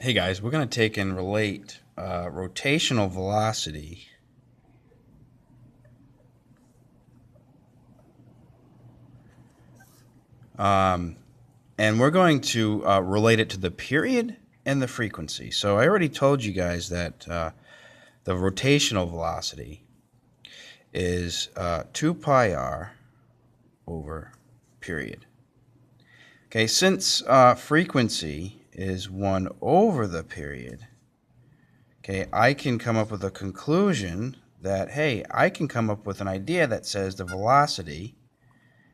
Hey guys, we're going to take and relate rotational velocity um, and we're going to relate it to the period and the frequency. So I already told you guys that the rotational velocity is 2 pi r over period. Okay, since frequency is 1 over the period, okay, I can come up with a conclusion that, hey, I can come up with an idea that says the velocity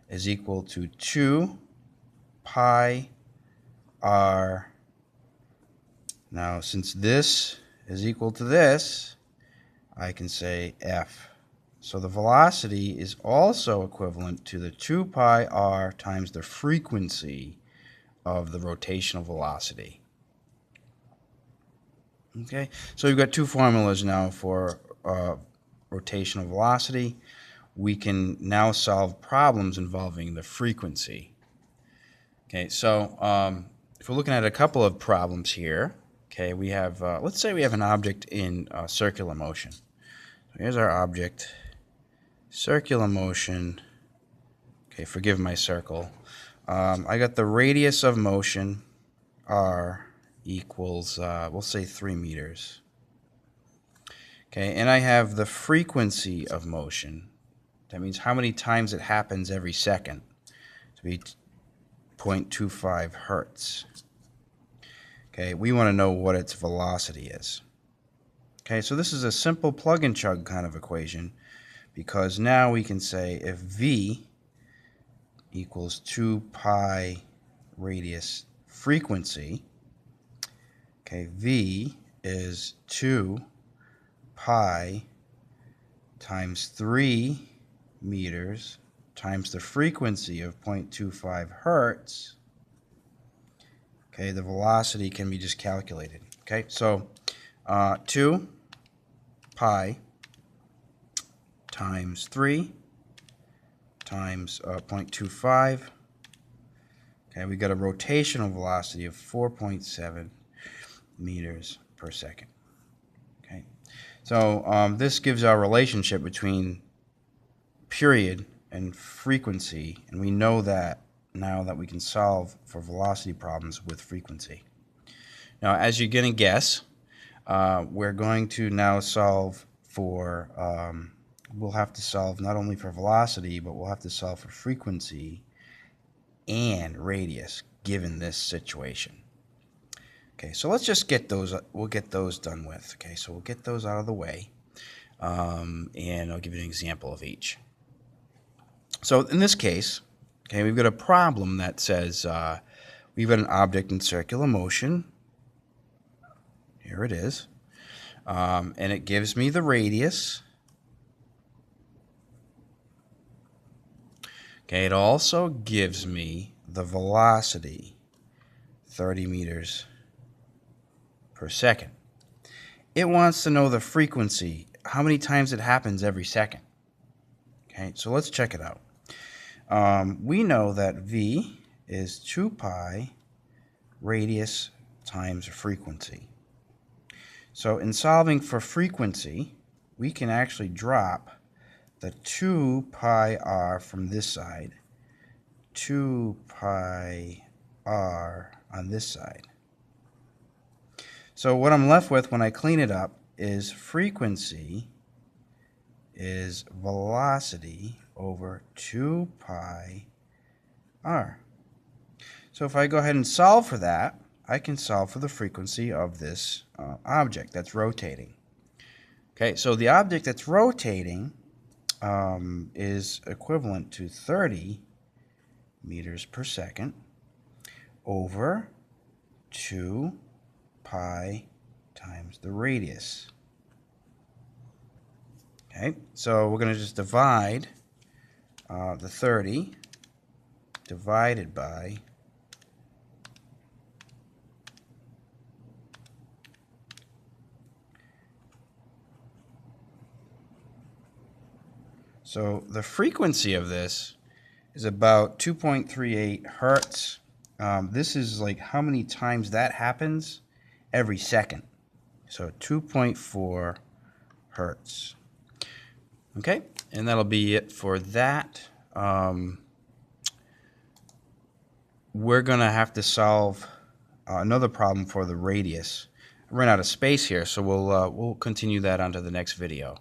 is equal to 2 pi r. Now, since this is equal to this, I can say f. So the velocity is also equivalent to the 2 pi r times the frequency of the rotational velocity. Okay, so we've got two formulas now for rotational velocity. We can now solve problems involving the frequency. Okay, so if we're looking at a couple of problems here, okay, we have, let's say we have an object in circular motion. So here's our object, circular motion. Okay, forgive my circle. I got the radius of motion, r, equals, we'll say 3 meters. Okay, and I have the frequency of motion. That means how many times it happens every second, to be 0.25 hertz. Okay, we want to know what its velocity is. Okay, so this is a simple plug and chug kind of equation, because now we can say if v equals 2 pi radius frequency, okay, v is 2 pi times 3 meters times the frequency of 0.25 hertz. Okay, the velocity can be just calculated. Okay, so 2 pi times 3 times 0.25. Okay, we got a rotational velocity of 4.7 meters per second. Okay, so this gives our relationship between period and frequency, and we know that now that we can solve for velocity problems with frequency. Now, as you're going to guess, we're going to now solve for, we'll have to solve not only for velocity, but we'll have to solve for frequency and radius given this situation. Okay, so let's just get those, we'll get those done with. Okay, so we'll get those out of the way, and I'll give you an example of each. So in this case, okay, we've got a problem that says we've got an object in circular motion. Here it is. And it gives me the radius. Okay, it also gives me the velocity, 30 meters per second. It wants to know the frequency, how many times it happens every second. Okay, so let's check it out. We know that v is 2 pi radius times frequency. So in solving for frequency, we can actually drop the 2 pi r from this side, 2 pi r on this side. So what I'm left with when I clean it up is frequency is velocity over 2 pi r. So if I go ahead and solve for that, I can solve for the frequency of this object that's rotating. Okay, so the object that's rotating is equivalent to 30 meters per second over 2 pi times the radius. Okay, so we're going to just divide the 30 divided by so the frequency of this is about 2.38 hertz. This is like how many times that happens every second. So 2.4 hertz. Okay, and that'll be it for that. We're going to have to solve another problem for the radius. I ran out of space here, so we'll continue that onto the next video.